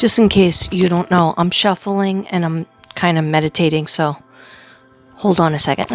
Just in case you don't know, I'm shuffling and I'm kind of meditating, so hold on a second.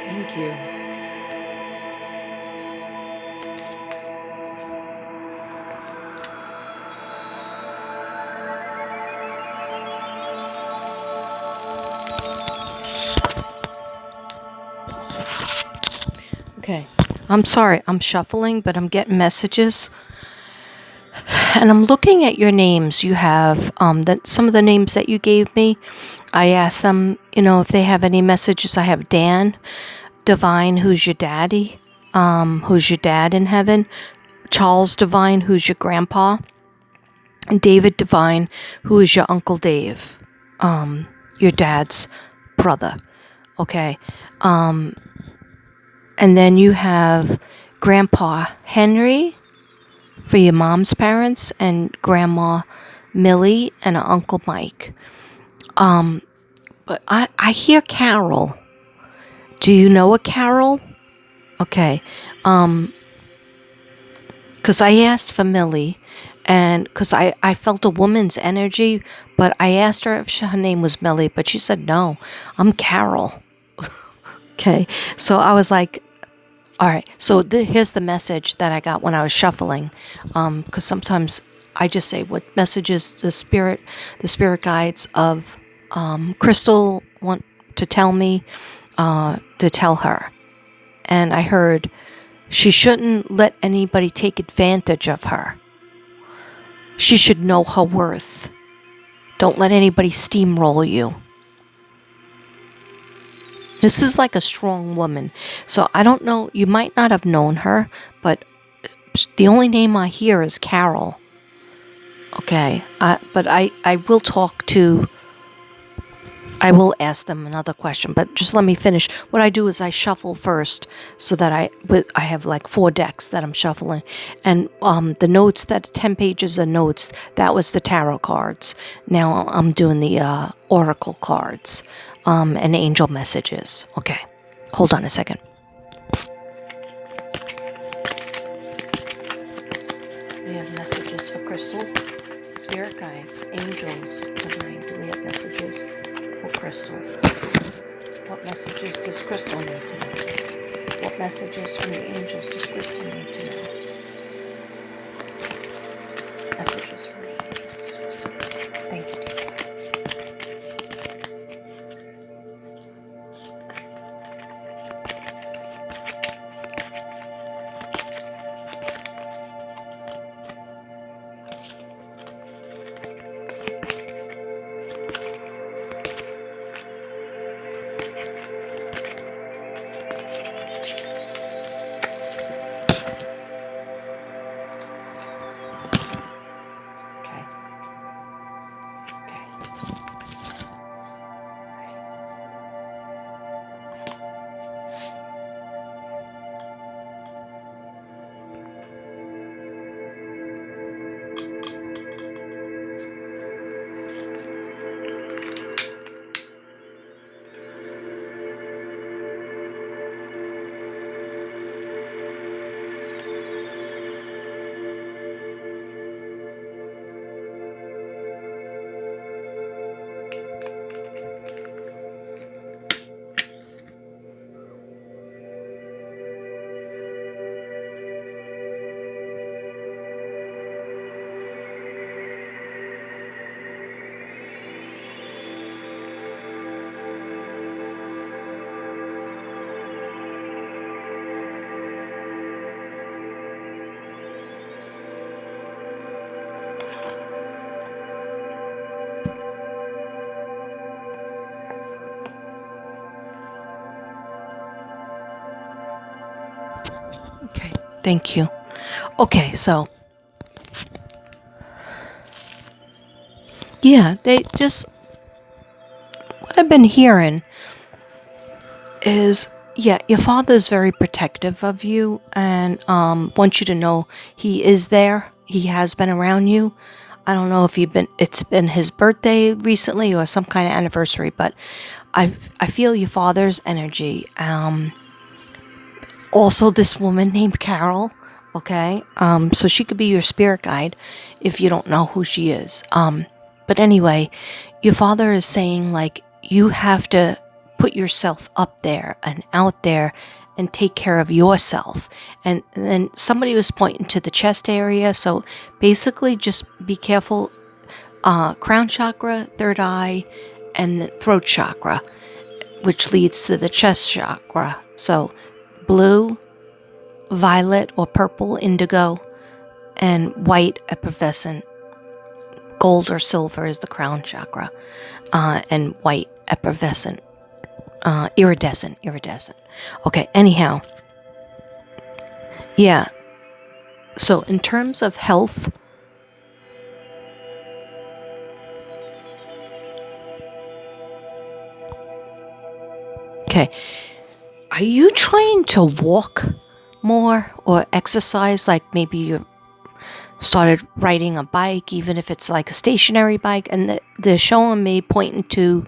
Thank you. Okay. I'm sorry, I'm shuffling, but I'm getting messages. And I'm looking at your names. You have some of the names that you gave me. I asked them, if they have any messages. I have Dan Divine, who's your daddy, who's your dad in heaven. Charles Divine, who's your grandpa. And David Divine, who is your Uncle Dave, your dad's brother. Okay. And then you have Grandpa Henry for your mom's parents, and Grandma Millie and Uncle Mike. But I hear Carol. Do you know a Carol? Okay. Because I asked for Millie, and because I felt a woman's energy, but I asked her if her name was Millie, but she said, no, I'm Carol. Okay. So I was like, all right. So here's the message that I got when I was shuffling. Because sometimes I just say what messages the spirit guides of Crystal want to tell me, to tell her. And I heard she shouldn't let anybody take advantage of her. She should know her worth. Don't let anybody steamroll you. This is like a strong woman. So I don't know, you might not have known her, but the only name I hear is Carol. Okay, but I will I will ask them another question, but just let me finish. What I do is I shuffle first so that I have like 4 decks that I'm shuffling. And the notes, that 10 pages of notes, that was the tarot cards. Now I'm doing the oracle cards and angel messages. Okay, hold on a second. We have messages for Crystal, spirit guides, angels, divine. Do we have messages for Crystal? What messages does Crystal need to know? What messages from the angels does Crystal need to know? Messages from the angels. Thank you, dear. Thank you. Okay, so yeah, they just what I've been hearing is yeah, your father's very protective of you and wants you to know he is there. He has been around you. I don't know if it's been his birthday recently or some kind of anniversary, but I feel your father's energy. Also this woman named Carol, okay? So she could be your spirit guide if you don't know who she is. But anyway, your father is saying like you have to put yourself up there and out there and take care of yourself. And then somebody was pointing to the chest area, so basically just be careful. Crown chakra, third eye, and the throat chakra, which leads to the chest chakra. So blue, violet or purple indigo, and white effervescent. Gold or silver is the crown chakra, and white effervescent, iridescent. Okay, anyhow, yeah. So in terms of health, okay, are you trying to walk more or exercise? Like maybe you started riding a bike, even if it's like a stationary bike, and they're showing me pointing to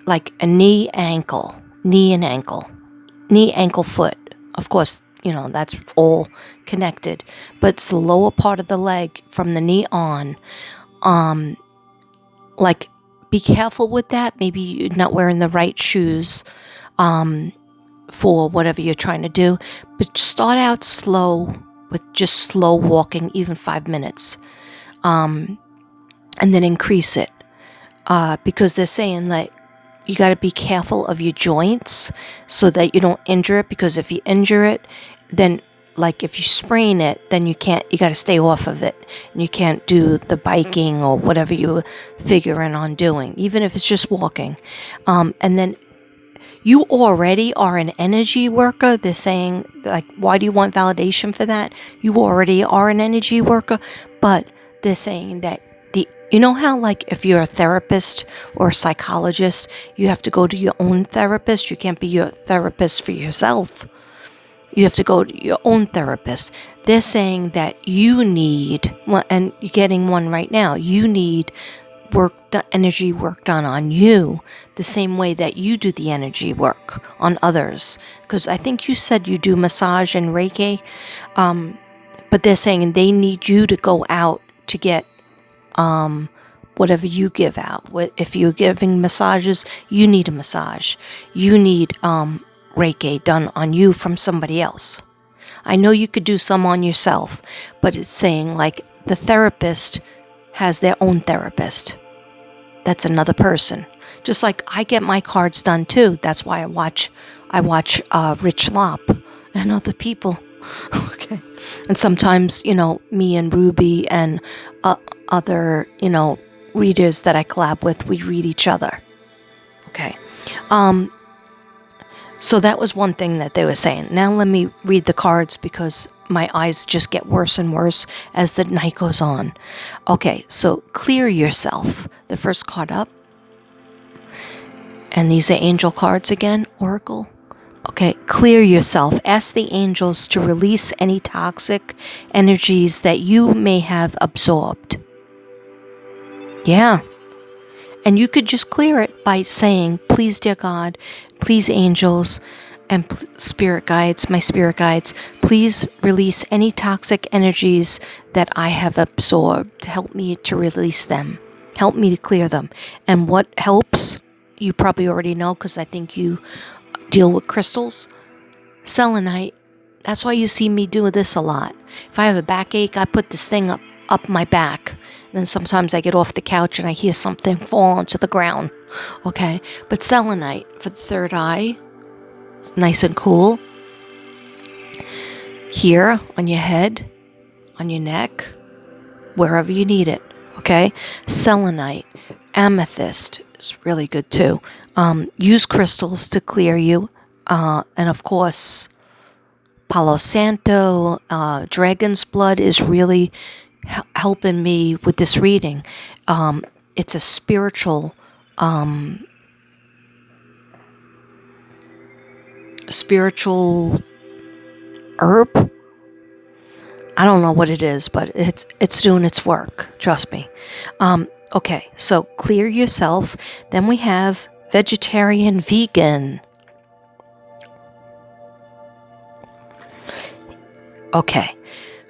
like a knee and ankle foot. Of course, that's all connected, but it's the lower part of the leg from the knee on. Like be careful with that. Maybe you're not wearing the right shoes for whatever you're trying to do, but start out slow with just slow walking, even 5 minutes, and then increase it, because they're saying that you got to be careful of your joints so that you don't injure it, because if you injure it, then like if you sprain it, then you got to stay off of it, and you can't do the biking or whatever you're figuring on doing, even if it's just walking. And then you already are an energy worker. They're saying, like, why do you want validation for that? You already are an energy worker, but they're saying that you know how, like, if you're a therapist or a psychologist, you have to go to your own therapist. You can't be your therapist for yourself. You have to go to your own therapist. They're saying that you need, and you're getting one right now, you need energy work done on you the same way that you do the energy work on others. Because I think you said you do massage and Reiki, but they're saying they need you to go out to get whatever you give out. If you're giving massages, you need a massage. You need Reiki done on you from somebody else. I know you could do some on yourself, but it's saying like the therapist has their own therapist. That's another person. Just like I get my cards done too. That's why I watch Rich Lop and other people. Okay. And sometimes, me and Ruby and other, readers that I collab with, we read each other. Okay. So that was one thing that they were saying. Now let me read the cards because my eyes just get worse and worse as the night goes on. Okay, so clear yourself. The first card up. And these are angel cards again, Oracle. Okay, clear yourself. Ask the angels to release any toxic energies that you may have absorbed. Yeah. And you could just clear it by saying, please, dear God, please, angels, and spirit guides, my spirit guides, please release any toxic energies that I have absorbed. Help me to release them. Help me to clear them. And what helps, you probably already know because I think you deal with crystals. Selenite. That's why you see me do this a lot. If I have a backache, I put this thing up my back. And then sometimes I get off the couch and I hear something fall onto the ground. Okay? But selenite for the third eye. It's nice and cool. Here on your head, on your neck, wherever you need it. Okay? Selenite. Amethyst is really good too. Use crystals to clear you. And of course, Palo Santo, dragon's blood is really helping me with this reading. It's a spiritual herb. I don't know what it is, but it's doing its work. Trust me. Okay, so clear yourself. Then we have vegetarian, vegan. Okay.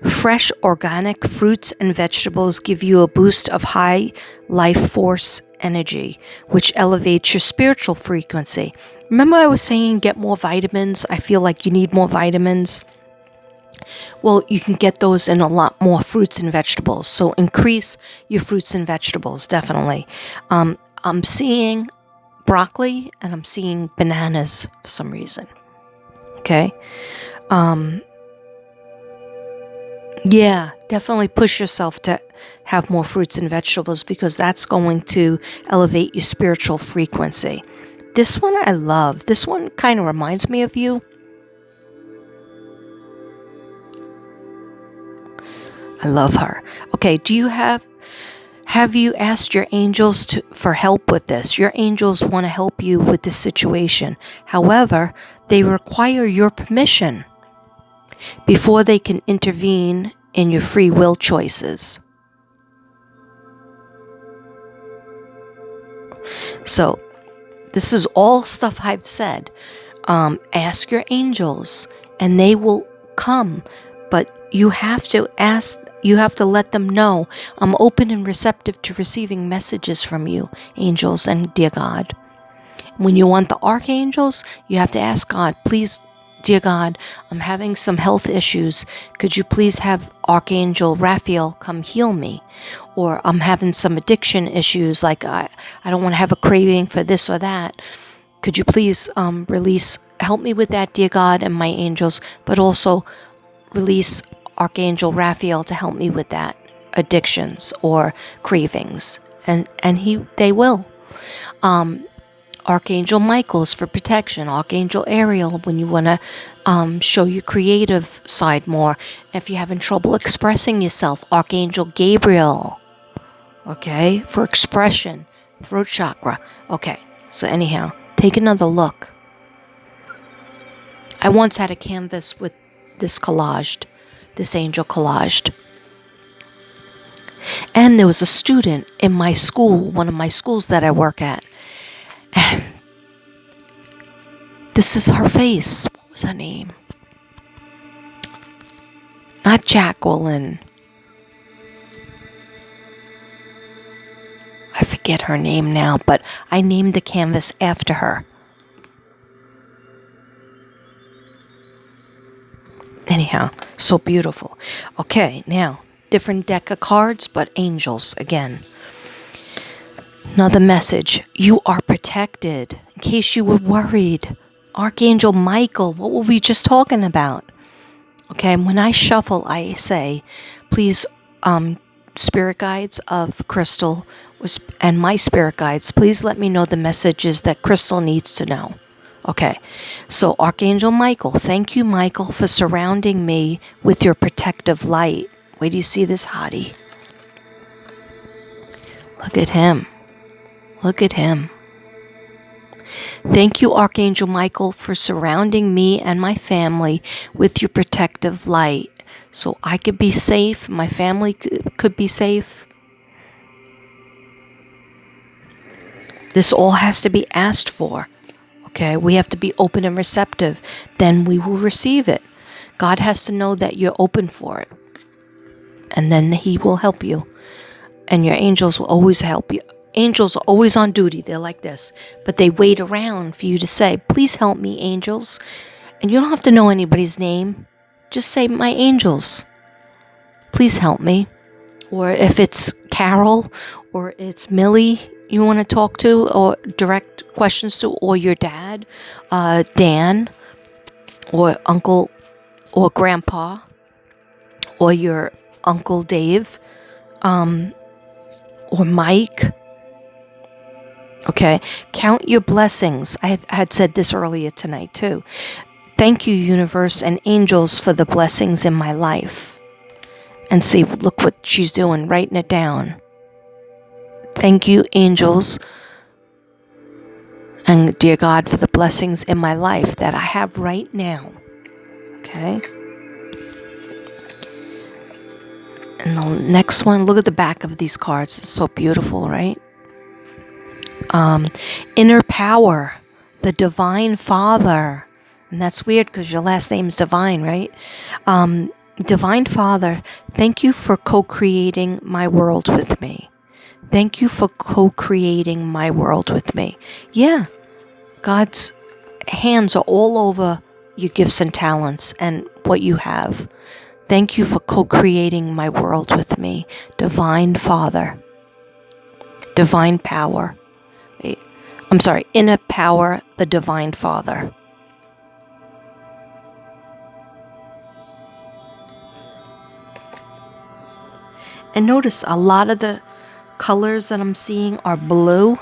Fresh organic fruits and vegetables give you a boost of high life force energy, which elevates your spiritual frequency. Remember I was saying get more vitamins? I feel like you need more vitamins. Well, you can get those in a lot more fruits and vegetables. So increase your fruits and vegetables, definitely. I'm seeing broccoli and I'm seeing bananas for some reason. Okay? Yeah, definitely push yourself to have more fruits and vegetables because that's going to elevate your spiritual frequency. This one I love. This one kind of reminds me of you. I love her. Okay, have you asked your angels for help with this? Your angels want to help you with this situation. However, they require your permission before they can intervene in your free will choices. So, this is all stuff I've said. Ask your angels and they will come, but you have to let them know I'm open and receptive to receiving messages from you, angels and dear God. When you want the archangels, you have to ask God, please, dear God, I'm having some health issues. Could you please have Archangel Raphael come heal me? Or I'm having some addiction issues, like I don't want to have a craving for this or that. Could you please help me with that, dear God, and my angels, but also release Archangel Raphael to help me with that addictions or cravings, and they will. Archangel Michael's for protection. Archangel Ariel when you want to show your creative side more. If you're having trouble expressing yourself, Archangel Gabriel. Okay, for expression, throat chakra. Okay, so anyhow, take another look. I once had a canvas with this angel collaged. And there was a student in my school, one of my schools that I work at. And this is her face. What was her name? Not Jacqueline. I forget her name now, but I named the canvas after her. Anyhow, so beautiful. Okay, now, different deck of cards, but angels again. Another message. You are protected. In case you were worried. Archangel Michael, what were we just talking about? Okay, when I shuffle, I say, please, spirit guides of Crystal and my spirit guides, please let me know the messages that Crystal needs to know. Okay, so Archangel Michael, thank you, Michael, for surrounding me with your protective light. Wait do you see this hottie? Look at him. Look at him. Thank you, Archangel Michael, for surrounding me and my family with your protective light so I could be safe, my family could be safe. This all has to be asked for. Okay, we have to be open and receptive. Then we will receive it. God has to know that you're open for it. And then He will help you. And your angels will always help you. Angels are always on duty. They're like this. But they wait around for you to say, please help me, angels. And you don't have to know anybody's name. Just say, my angels, please help me. Or if it's Carol or it's Millie you want to talk to or direct questions to, or your dad, Dan, or uncle or grandpa, or your Uncle Dave, or Mike. Okay, count your blessings. I had said this earlier tonight too. Thank you, universe and angels, for the blessings in my life. And see, look what she's doing, writing it down. Thank you, angels and dear God, for the blessings in my life that I have right now. Okay. And the next one, look at the back of these cards. It's so beautiful, right? Inner power, the divine father. And that's weird because your last name is Divine, right? Divine Father, thank you for co-creating my world with me. Thank you for co-creating my world with me. Yeah, God's hands are all over your gifts and talents and what you have. Thank you for co-creating my world with me. Divine Father. Divine power. I'm sorry, inner power, the Divine Father. And notice a lot of the colors that I'm seeing are blue.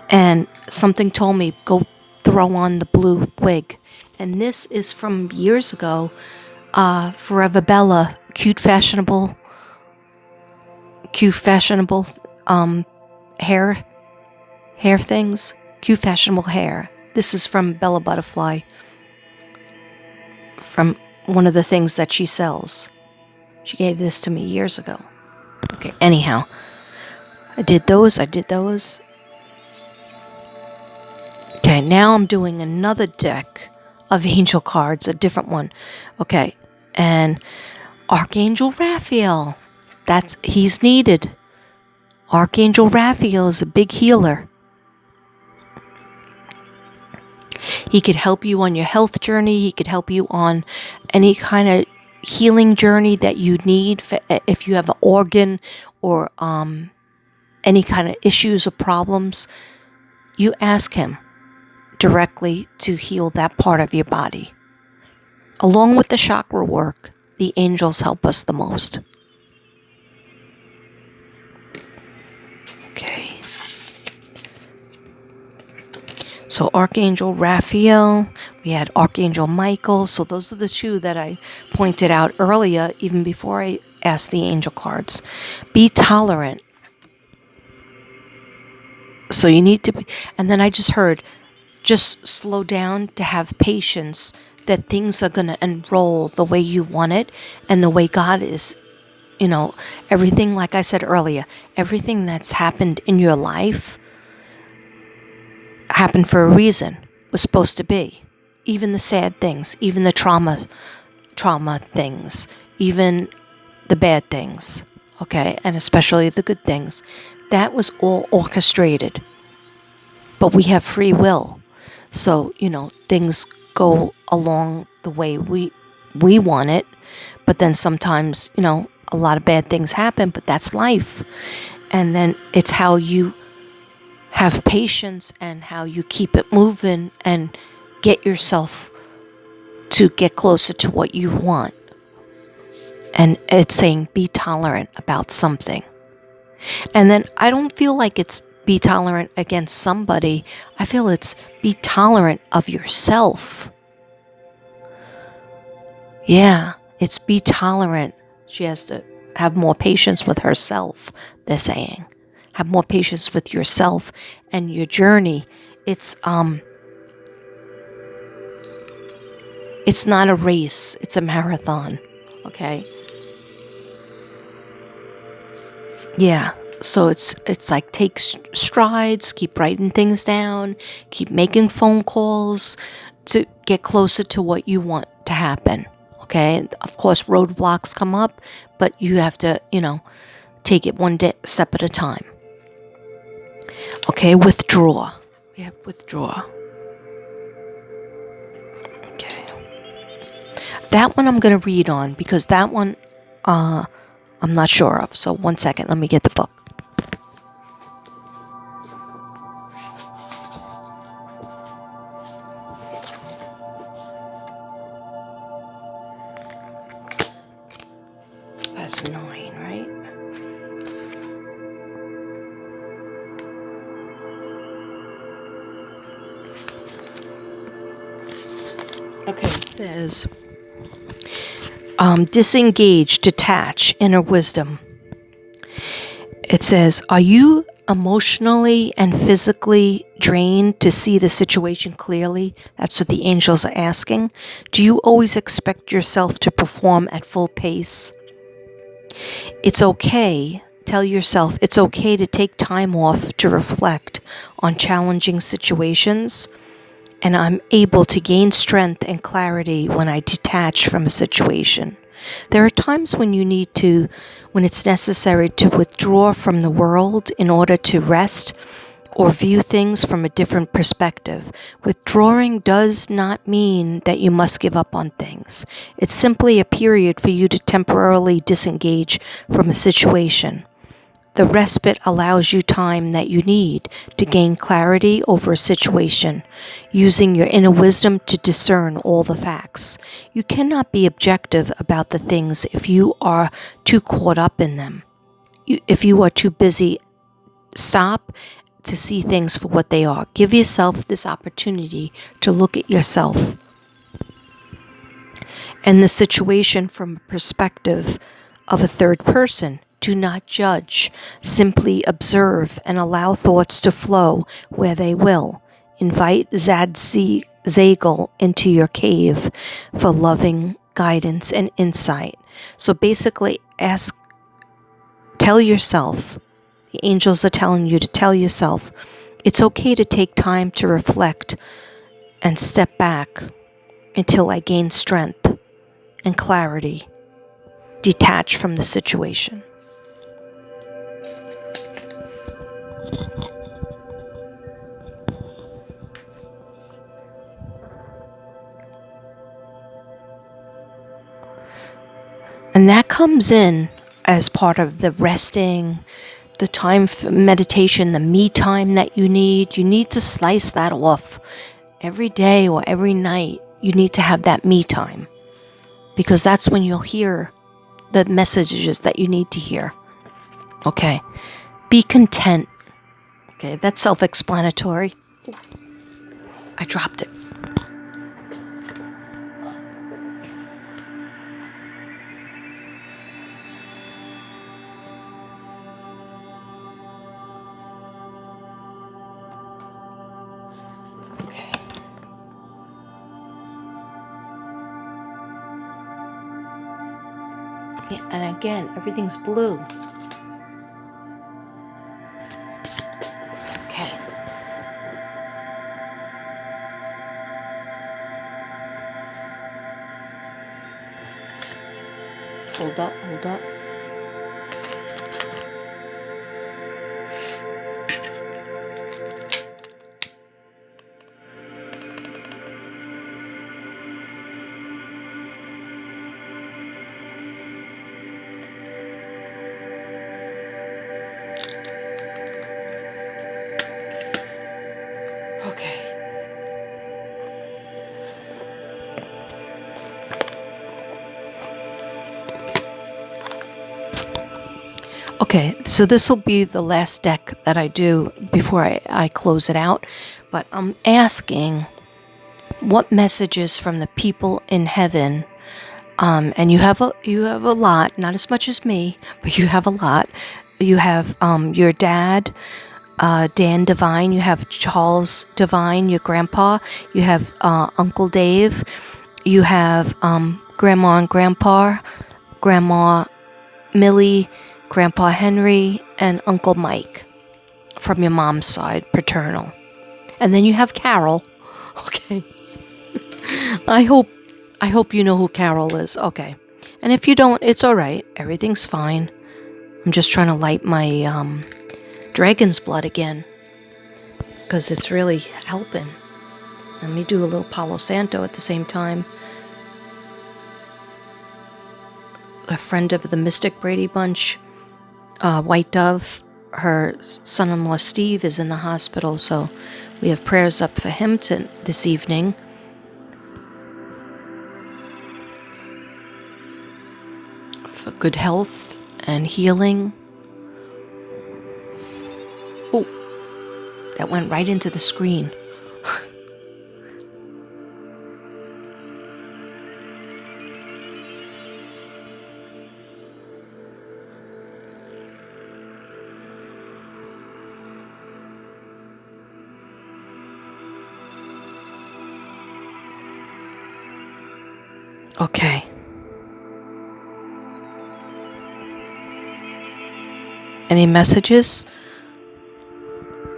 And something told me, go throw on the blue wig. And this is from years ago. Forever Bella, cute fashionable hair things. Cute fashionable hair. This is from Bella Butterfly. From one of the things that she sells. She gave this to me years ago. Okay, anyhow. I did those. Okay, now I'm doing another deck of angel cards, a different one. Okay, and Archangel Raphael. He's needed. Archangel Raphael is a big healer. He could help you on your health journey. He could help you on any kind of healing journey that you need. If you have an organ or any kind of issues or problems, you ask him directly to heal that part of your body. Along with the chakra work, the angels help us the most. Okay. So Archangel Raphael, we had Archangel Michael. So those are the two that I pointed out earlier, even before I asked the angel cards. Be tolerant. So you need to be, and then I just heard, just slow down to have patience that things are going to unroll the way you want it and the way God is. Everything, like I said earlier, everything that's happened in your life happened for a reason, was supposed to be. Even the sad things, even the trauma things, even the bad things, okay, and especially the good things. That was all orchestrated. But we have free will. So, things go along the way we want it. But then sometimes, a lot of bad things happen, but that's life. And then it's how you have patience and how you keep it moving and get yourself to get closer to what you want. And it's saying be tolerant about something. And then I don't feel like it's be tolerant against somebody. I feel it's be tolerant of yourself. Yeah, it's be tolerant. She has to have more patience with herself, they're saying. Have more patience with yourself and your journey. It's not a race, it's a marathon. Okay? Yeah. So it's like take strides, keep writing things down, keep making phone calls to get closer to what you want to happen. Okay? Of course, roadblocks come up, but you have to, take it one step at a time. Okay, withdraw. We have withdraw. Okay. That one I'm going to read on because that one I'm not sure of. So 1 second, let me get the book. That's 9, right? Okay, it says, disengage, detach, inner wisdom. It says, are you emotionally and physically drained to see the situation clearly? That's what the angels are asking. Do you always expect yourself to perform at full pace? It's okay. Tell yourself it's okay to take time off to reflect on challenging situations, and I'm able to gain strength and clarity when I detach from a situation. There are times when when it's necessary to withdraw from the world in order to rest or view things from a different perspective. Withdrawing does not mean that you must give up on things. It's simply a period for you to temporarily disengage from a situation. The respite allows you time that you need to gain clarity over a situation, using your inner wisdom to discern all the facts. You cannot be objective about the things if you are too caught up in them. If you are too busy, stop to see things for what they are. Give yourself this opportunity to look at yourself and the situation from a perspective of a third person. Do not judge. Simply observe and allow thoughts to flow where they will. Invite Zagel into your cave for loving guidance and insight. So basically, tell yourself, the angels are telling you to tell yourself, it's okay to take time to reflect and step back until I gain strength and clarity. Detach from the situation. And that comes in as part of the resting, the time for meditation, the me time that you need. You need to slice that off every day or every night. You need to have that me time, because that's when you'll hear the messages that you need to hear. Okay. Be content. Okay, that's self-explanatory. I dropped it. Okay. Yeah, and again, everything's blue. Okay. Hold up, hold up. Okay. Okay, so this will be the last deck that I do before I close it out. But I'm asking what messages from the people in heaven, and you have a lot, not as much as me, but you have a lot. You have your dad, Dan Devine. You have Charles Devine, your grandpa. You have Uncle Dave. You have Grandma and Grandpa, Grandma Millie, Grandpa Henry, and Uncle Mike from your mom's side, paternal. And then you have Carol. Okay. I hope you know who Carol is. Okay. And if you don't, it's all right. Everything's fine. I'm just trying to light my dragon's blood again, because it's really helping. Let me do a little Palo Santo at the same time. A friend of the Mystic Brady Bunch, White Dove, her son-in-law Steve is in the hospital, so we have prayers up for him this evening. For good health and healing. Oh, that went right into the screen. Okay. Any messages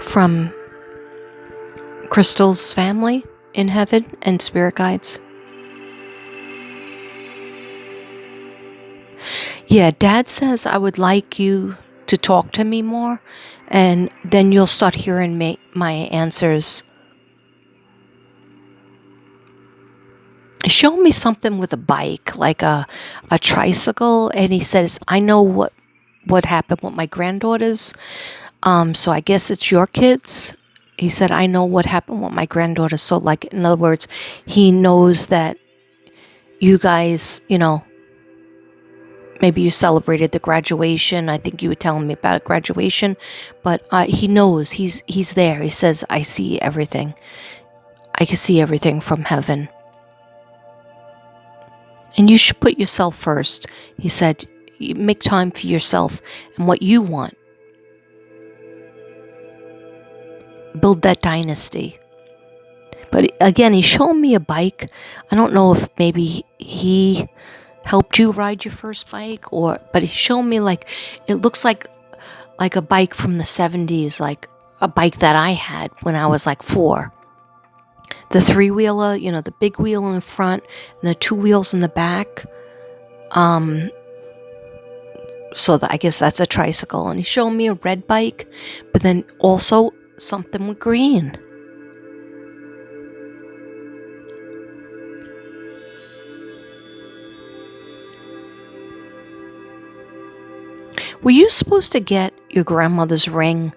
from Crystal's family in heaven and spirit guides? Yeah, Dad says I would like you to talk to me more, and then you'll start hearing my answers. Show me something with a bike, like a tricycle, and he says, I know what happened with my granddaughters. So I guess it's your kids. He said, I know what happened with my granddaughters. So, like, in other words, he knows that you guys, maybe you celebrated the graduation. I think you were telling me about graduation, but he knows he's there. He says, I see everything. I can see everything from heaven. And you should put yourself first. He said, make time for yourself and what you want. Build that dynasty. But again, he showed me a bike. I don't know if maybe he helped you ride your first bike, but he showed me, like, it looks like a bike from the 70s, like a bike that I had when I was like 4. The 3-wheeler, the big wheel in the front and the 2 wheels in the back. So I guess that's a tricycle. And he showed me a red bike, but then also something with green. Were you supposed to get your grandmother's ring,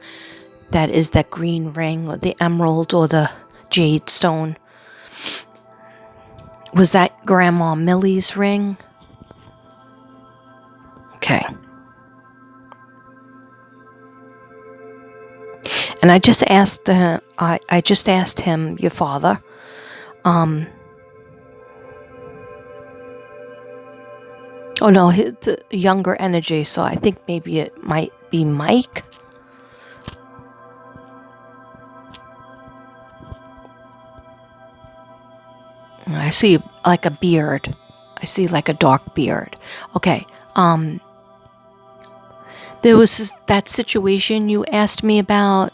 that is that green ring, or the emerald, or the jade stone? Was that Grandma Millie's ring? Okay. And I just asked him, your father, oh no, it's a younger energy, so I think maybe it might be Mike. I see like a beard. I see like a dark beard. Okay. There was that situation you asked me about,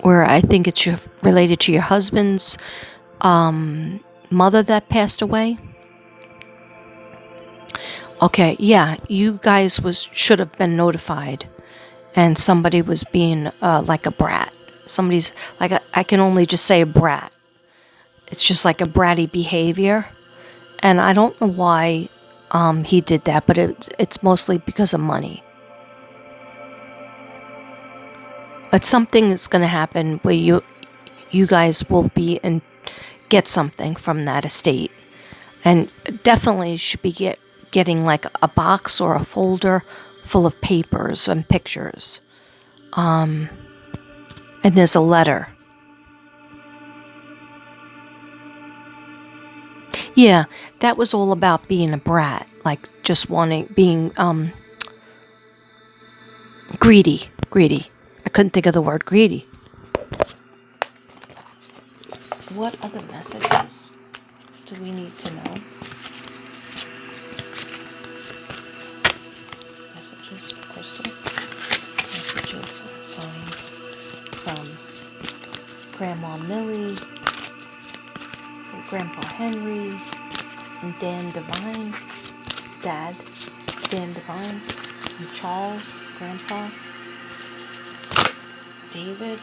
where I think it's related to your husband's mother that passed away. Okay, yeah, you guys should have been notified, and somebody was being like a brat. Somebody's like I can only just say a brat. It's just like a bratty behavior, and I don't know why he did that, but it's mostly because of money. But something is going to happen where you guys will be and get something from that estate, and definitely should be getting like a box or a folder full of papers and pictures. And there's a letter. Yeah, that was all about being a brat, like just being greedy. I couldn't think of the word greedy. What other messages do we need to know? Messages for Crystal. Messages and signs from Grandma Millie, and Grandpa Henry, and Dan Devine, Dad, Dan Devine, and Charles, Grandpa, David.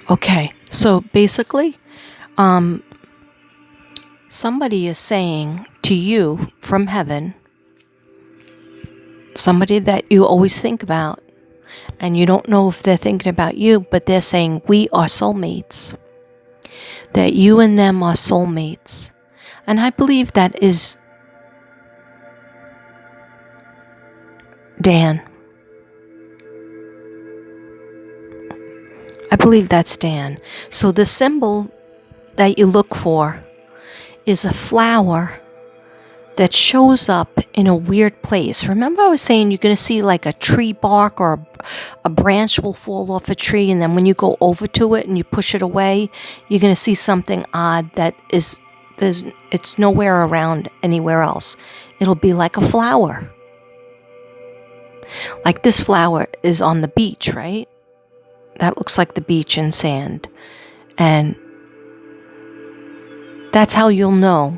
Okay, so basically, somebody is saying to you from heaven, somebody that you always think about, and you don't know if they're thinking about you, but they're saying, we are soulmates. That you and them are soulmates. And I believe that is Dan. I believe that's Dan. So the symbol that you look for is a flower that shows up in a weird place. Remember I was saying you're going to see like a tree bark or a branch will fall off a tree, and then when you go over to it and you push it away, you're going to see something odd that it's nowhere around anywhere else. It'll be like a flower. Like this flower is on the beach, right? That looks like the beach and sand. And that's how you'll know